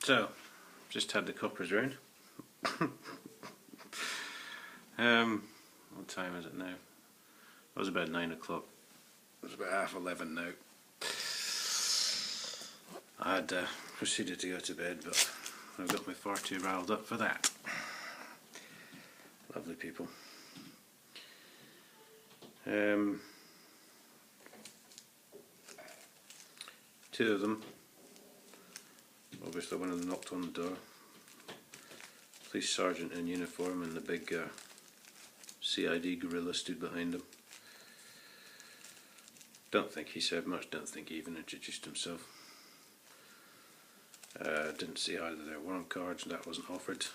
So, just had the coppers round. What time is it now? It was about 9 o'clock. It was about 11:30 now. I had proceeded to go to bed, but I got me far too riled up for that. Lovely people. Two of them. Obviously one of them knocked on the door. Police sergeant in uniform and the big CID gorilla stood behind him. Don't think he said much, don't think he even introduced himself. Didn't see either their warrant cards, that wasn't offered.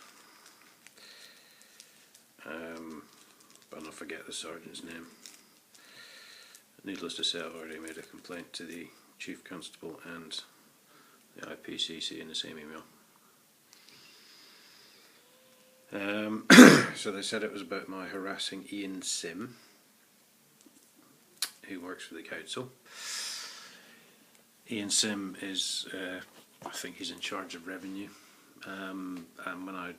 But I'll forget the sergeant's name. Needless to say, I've already made a complaint to the Chief Constable and the IPCC in the same email. So they said it was about my harassing Ian Sim, who works for the council. Ian Sim is, I think he's in charge of revenue, and when I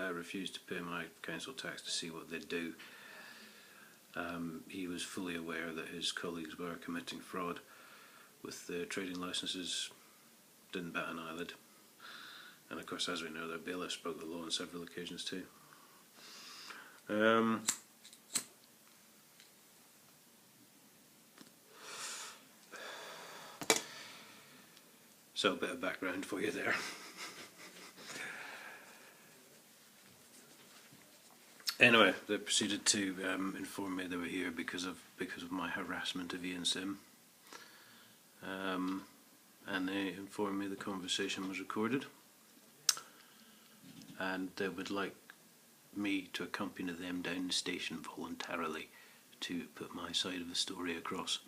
refused to pay my council tax to see what they do, he was fully aware that his colleagues were committing fraud with the trading licences, didn't bat an eyelid. And of course, as we know, their bailiffs broke the law on several occasions too. So a bit of background for you there. Anyway, they proceeded to inform me they were here because of my harassment of Ian Sim. And they informed me the conversation was recorded, and they would like me to accompany them down the station voluntarily to put my side of the story across.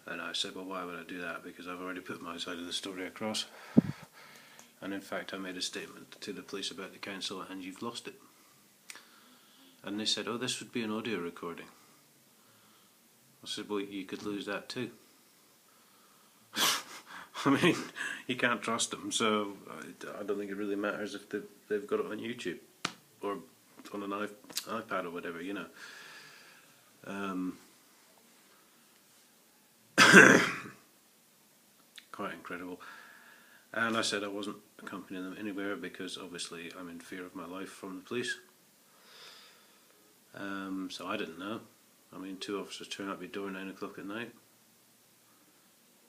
And I said, well, why would I do that? Because I've already put my side of the story across. And in fact, I made a statement to the police about the council and you've lost it. And they said, oh, this would be an audio recording. I said, well, you could lose that too. I mean, you can't trust them, so I don't think it really matters if they've got it on YouTube or on an iPad or whatever, you know. Quite incredible. And I said I wasn't accompanying them anywhere because obviously I'm in fear of my life from the police. So I didn't know. I mean, two officers turn up at your door at 9 o'clock at night,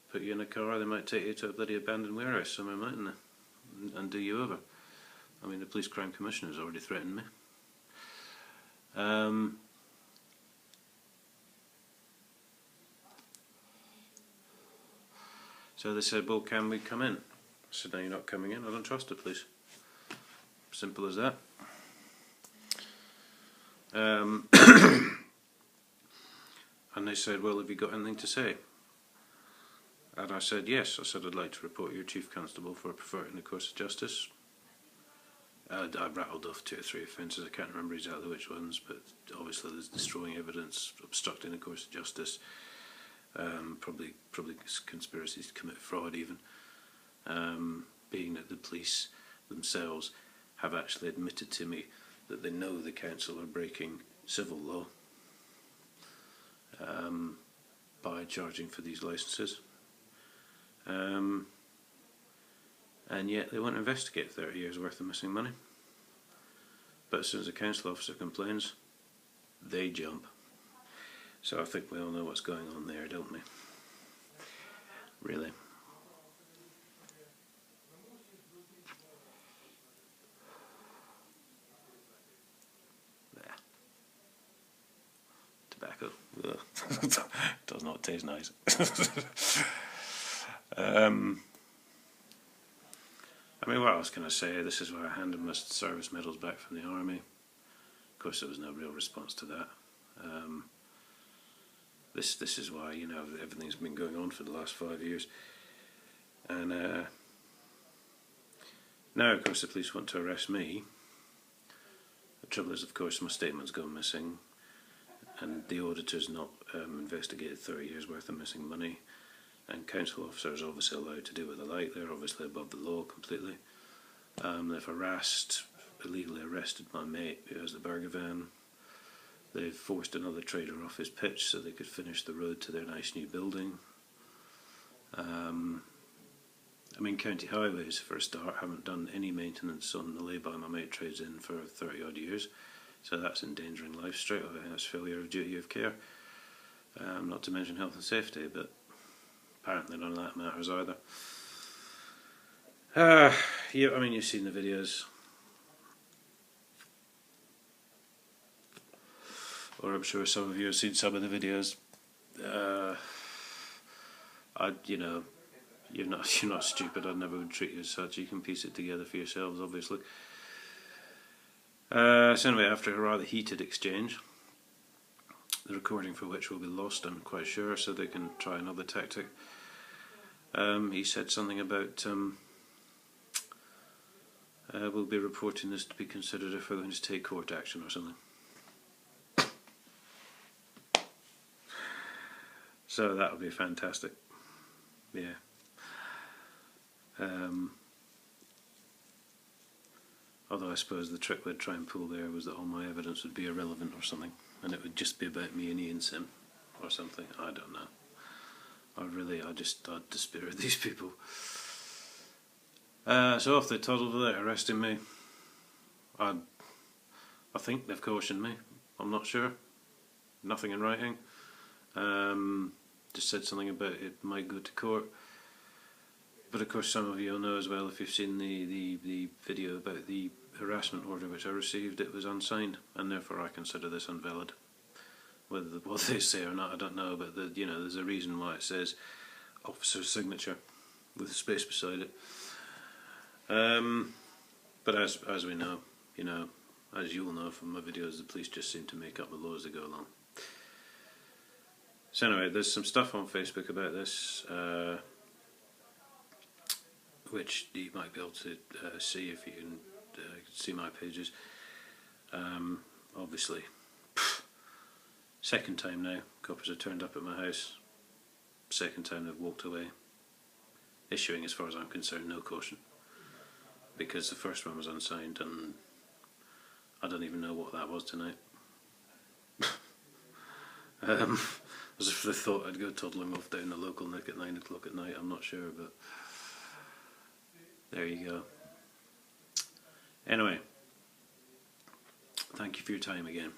put you in a car, they might take you to a bloody abandoned warehouse somewhere, mightn't they? And do you over. I mean, the Police Crime Commissioner has already threatened me. So they said, well, can we come in? I said, no, you're not coming in, I don't trust the police. Simple as that. And they said, well, have you got anything to say? And I said, yes. I said, I'd like to report your Chief Constable for perverting the course of justice. I rattled off 2 or 3 offences, I can't remember exactly which ones, but obviously there's destroying evidence, obstructing the course of justice, probably conspiracies to commit fraud even, being that the police themselves have actually admitted to me that they know the council are breaking civil law by charging for these licences, and yet they won't investigate 30 years worth of missing money. But as soon as a council officer complains, they jump. So I think we all know what's going on there, don't we? Really. There. Tobacco. Does not taste nice. I mean, what else can I say? This is where I handed my service medals back from the army. Of course, there was no real response to that. This is why, you know, everything's been going on for the last 5 years. And now, of course, the police want to arrest me. The trouble is, of course, my statement's gone missing, and the auditor's not investigated 30 years worth of missing money. and council officers are obviously allowed to do what they like. They're obviously above the law completely. They've illegally arrested my mate who has the burger van. They've forced another trader off his pitch so they could finish the road to their nice new building. County highways, for a start, haven't done any maintenance on the lay-by my mate trades in for 30 odd years, so that's endangering life straight away. That's failure of duty of care. Not to mention health and safety, but apparently none of that matters either. You've seen the videos, or I'm sure some of you have seen some of the videos. You're not stupid. I never would treat you as such. You can piece it together for yourselves, obviously. So anyway, after a rather heated exchange, the recording for which will be lost, I'm quite sure, so they can try another tactic. He said something about we'll be reporting this to be considered if we're going to take court action or something. So that would be fantastic. Yeah. Although I suppose the trick they'd try and pull there was that all my evidence would be irrelevant or something, and it would just be about me and Ian Sim or something. I don't know. I'd despair of these people. So off they toddled with it, arresting me. I think they've cautioned me. I'm not sure. Nothing in writing. Just said something about it might go to court. But of course some of you will know as well, if you've seen the video about the harassment order which I received, it was unsigned, and therefore I consider this invalid. Whether what they say or not, I don't know, but there's a reason why it says officer's signature with a space beside it. But as we know, as you all know from my videos, the police just seem to make up the law as they go along. So anyway, there's some stuff on Facebook about this, which you might be able to see if you can see my pages. Obviously, second time now, coppers have turned up at my house. Second time they've walked away, issuing, as far as I'm concerned, no caution, because the first one was unsigned, and I don't even know what that was tonight. As if they thought I'd go toddling off down the local nick at 9 o'clock at night. I'm not sure, but there you go. Anyway, thank you for your time again.